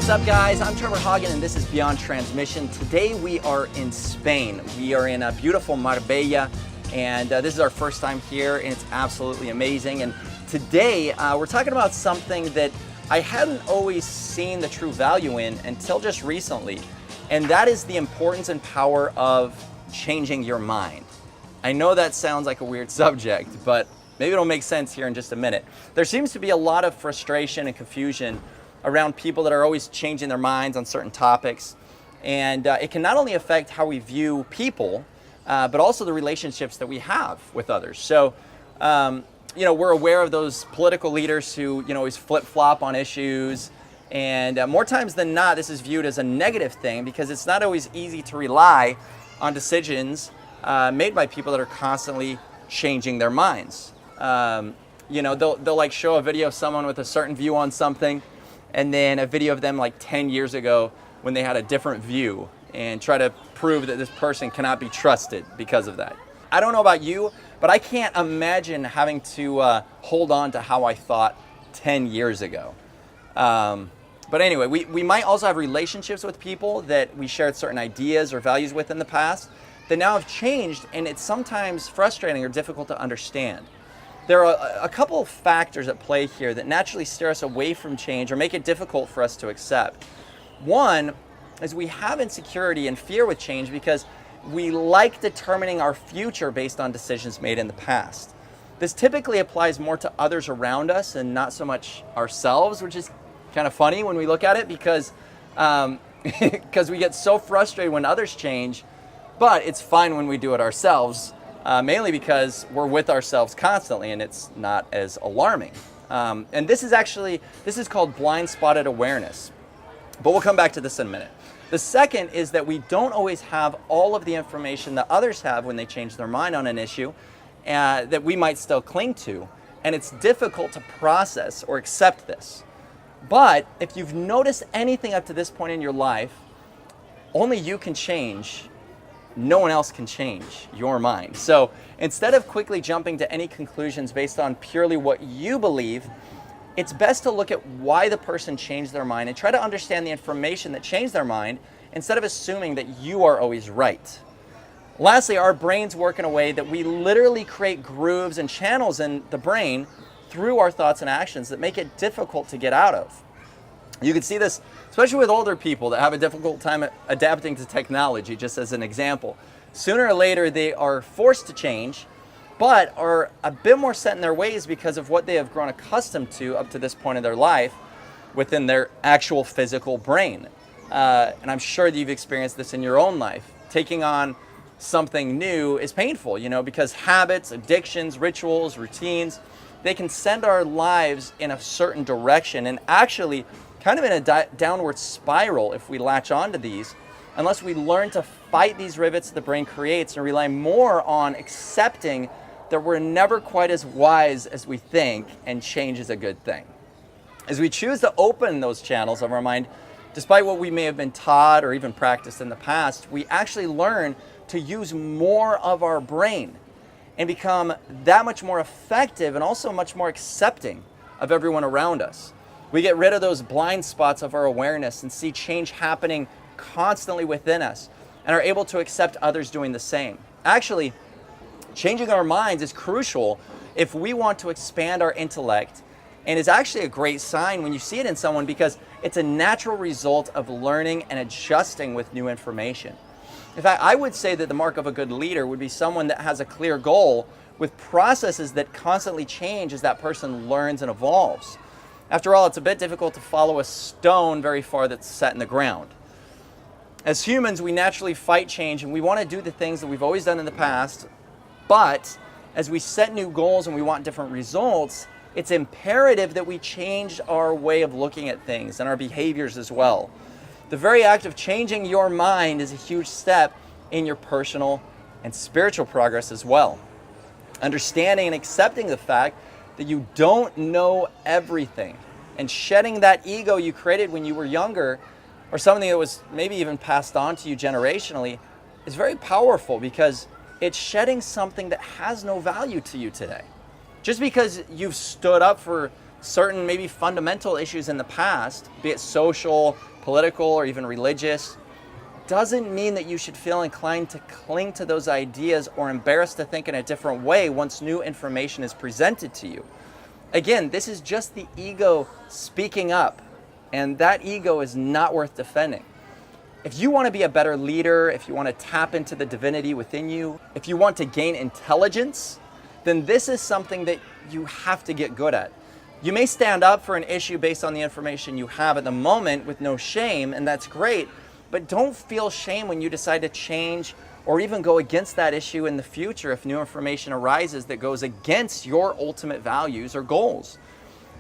What's up, guys? I'm Trevor Hagen, and this is Beyond Transmission. Today we are in Spain. We are in a beautiful Marbella, and this is our first time here, and it's absolutely amazing. And today we're talking about something that I hadn't always seen the true value in until just recently, and that is the importance and power of changing your mind. I know that sounds like a weird subject, but maybe it'll make sense here in just a minute. There seems to be a lot of frustration and confusion around people that are always changing their minds on certain topics. And it can not only affect how we view people, but also the relationships that we have with others. So, we're aware of those political leaders who, always flip-flop on issues. And more times than not, this is viewed as a negative thing because it's not always easy to rely on decisions made by people that are constantly changing their minds. They'll like show a video of someone with a certain view on something, and then a video of them like 10 years ago when they had a different view, and try to prove that this person cannot be trusted because of that. I don't know about you, but I can't imagine having to hold on to how I thought 10 years ago. But anyway, we might also have relationships with people that we shared certain ideas or values with in the past that now have changed, and it's sometimes frustrating or difficult to understand. There are a couple of factors at play here that naturally steer us away from change or make it difficult for us to accept. One is we have insecurity and fear with change because we like determining our future based on decisions made in the past. This typically applies more to others around us and not so much ourselves, which is kind of funny when we look at it because we get so frustrated when others change, but it's fine when we do it ourselves. Mainly because we're with ourselves constantly and it's not as alarming. And this is called blind spotted awareness. But we'll come back to this in a minute. The second is that we don't always have all of the information that others have when they change their mind on an issue that we might still cling to. And it's difficult to process or accept this. But if you've noticed anything up to this point in your life, only you can change. No one else can change your mind. So instead of quickly jumping to any conclusions based on purely what you believe, it's best to look at why the person changed their mind and try to understand the information that changed their mind instead of assuming that you are always right. Lastly, our brains work in a way that we literally create grooves and channels in the brain through our thoughts and actions that make it difficult to get out of. You can see this, especially with older people that have a difficult time adapting to technology, just as an example. Sooner or later, they are forced to change, but are a bit more set in their ways because of what they have grown accustomed to up to this point in their life within their actual physical brain. And I'm sure that you've experienced this in your own life. Taking on something new is painful, because habits, addictions, rituals, routines, they can send our lives in a certain direction and actually kind of in a downward spiral if we latch onto these, unless we learn to fight these rivets the brain creates and rely more on accepting that we're never quite as wise as we think and change is a good thing. As we choose to open those channels of our mind, despite what we may have been taught or even practiced in the past, we actually learn to use more of our brain and become that much more effective and also much more accepting of everyone around us. We get rid of those blind spots of our awareness and see change happening constantly within us and are able to accept others doing the same. Actually, changing our minds is crucial if we want to expand our intellect, and is actually a great sign when you see it in someone because it's a natural result of learning and adjusting with new information. In fact, I would say that the mark of a good leader would be someone that has a clear goal with processes that constantly change as that person learns and evolves. After all, it's a bit difficult to follow a stone very far that's set in the ground. As humans, we naturally fight change and we want to do the things that we've always done in the past, but as we set new goals and we want different results, it's imperative that we change our way of looking at things and our behaviors as well. The very act of changing your mind is a huge step in your personal and spiritual progress as well. Understanding and accepting the fact that you don't know everything, and shedding that ego you created when you were younger, or something that was maybe even passed on to you generationally, is very powerful because it's shedding something that has no value to you today. Just because you've stood up for certain maybe fundamental issues in the past, be it social, political or even religious, doesn't mean that you should feel inclined to cling to those ideas or embarrassed to think in a different way once new information is presented to you. Again, this is just the ego speaking up, and that ego is not worth defending. If you want to be a better leader, if you want to tap into the divinity within you, if you want to gain intelligence, then this is something that you have to get good at. You may stand up for an issue based on the information you have at the moment with no shame, and that's great, but don't feel shame when you decide to change or even go against that issue in the future if new information arises that goes against your ultimate values or goals.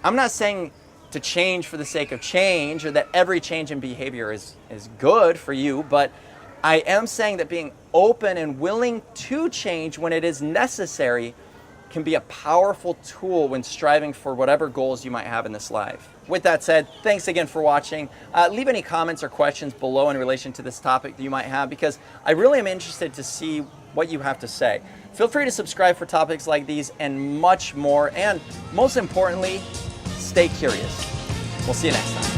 I'm not saying to change for the sake of change or that every change in behavior is good for you, but I am saying that being open and willing to change when it is necessary can be a powerful tool when striving for whatever goals you might have in this life. With that said, thanks again for watching. Leave any comments or questions below in relation to this topic that you might have, because I really am interested to see what you have to say. Feel free to subscribe for topics like these and much more, and most importantly, stay curious. We'll see you next time.